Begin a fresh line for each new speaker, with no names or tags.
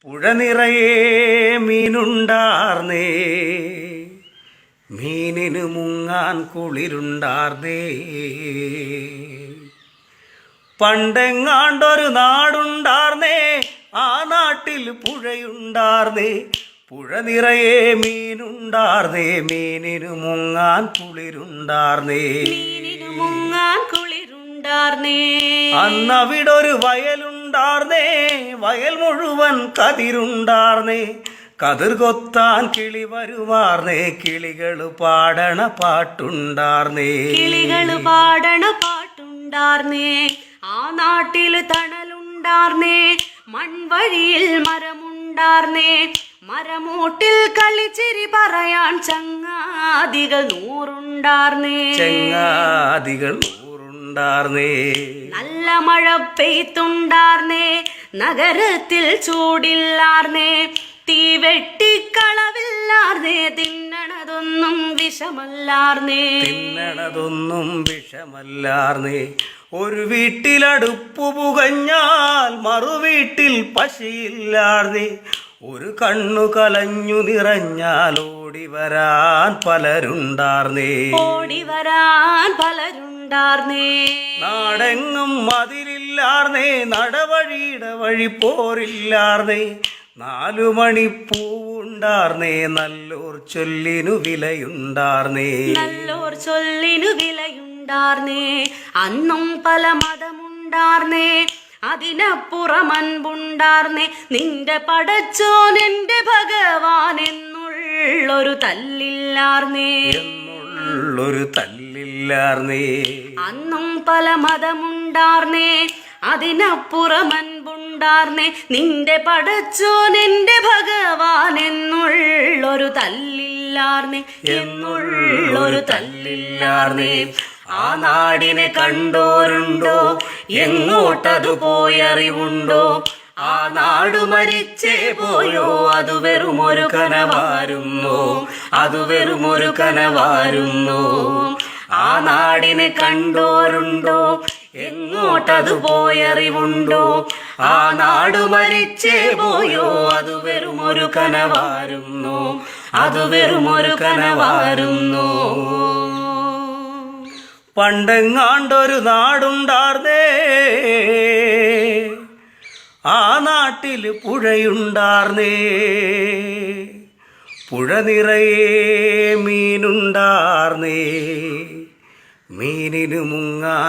പുഴ നിറയെ മീനുണ്ടാർന്നേ, മീനിന് മുങ്ങാൻ കുളിരുണ്ടാർന്നേ. പണ്ടെങ്ങാണ്ടൊരു നാടുണ്ടാർന്നേ, ആ നാട്ടിൽ പുഴയുണ്ടാർന്നേ. പുഴ നിറയെ മീനുണ്ടാർന്നേ, മീനിന് മുങ്ങാൻ കുളിരുണ്ടാർന്നേ. അന്നവിടൊരു വയലുണ്ടാർന്നേ, വയൽ മുഴുവൻ കതിരുണ്ടാർന്നേ. കതിർ കൊത്താൻ കിളി വരുവാർന്നേ, കിളികള് പാടണ പാട്ടുണ്ടാർന്നേ.
ആ നാട്ടില് തണലുണ്ടാർന്നേ, മൺവഴിയിൽ മരമുണ്ടാർന്നേ. മരമൂട്ടിൽ കളിച്ചിരി പറയാൻ ചങ്ങാതികൾ നൂറുണ്ടാർന്നേ. നല്ല മഴ പെയ്ത്തുണ്ടാർന്നേ, നഗരത്തിൽ ചൂടില്ലാർന്നേ. തീ വെട്ടിക്കളവില്ലാർന്നേ, തിന്നണതൊന്നും വിഷമല്ലാർന്നേ.
ഒരു വീട്ടിലടുപ്പു പുകഞ്ഞാൽ മറുവീട്ടിൽ പശിയില്ലാർന്നേ. ഒരു കണ്ണു കലഞ്ഞു നിറഞ്ഞാൽ ഓടിവരാൻ പലരുണ്ടാർന്നേ. നാടെങ്ങും മതിലില്ലാർന്നേ, നടവഴിയുടെ വഴി പോരില്ലാർന്നേ. 4 മണിപ്പൂവുണ്ടാർന്നേ, നല്ലോർ ചൊല്ലിനു വിലയുണ്ടാർന്നേ. അന്നും പല മതമുണ്ടാർന്നേ, അതിനപ്പുറം അൻപുണ്ടാർന്നേ. നിന്റെ പടച്ചോൻ എന്റെ ഭഗവാൻ എന്നുള്ളൊരു തല്ലില്ലാർന്നേ. അന്നും പല മതമുണ്ടാർന്നേ, അതിനപ്പുറം അൻപുണ്ടാർന്നേ. നിന്റെ പടച്ചോൻ എന്റെ ഭഗവാൻ എന്നുള്ളൊരു തല്ലില്ലാർന്നേ. ആ നാടിനെ കണ്ടോരുണ്ടോ, എങ്ങോട്ടതു പോയറിവുണ്ടോ? ആ നാടു മരിച്ചേ പോയോ, അത് വെറുമൊരു കനവാരുന്നു. ആ നാടിനെ കണ്ടോരുണ്ടോ, എങ്ങോട്ടതു പോയറിവുണ്ടോ? ആ നാടു മരിച്ചേ പോയോ, അത് വെറുമൊരു കനവാരുന്നു. പണ്ടെങ്ങാണ്ടൊരു നാടുണ്ടാർന്നേ, ആ നാട്ടില് പുഴയുണ്ടാർന്നേ. പുഴ നിറയെ മീനുണ്ടാർന്നേ, മീനിന് മുങ്ങാൻ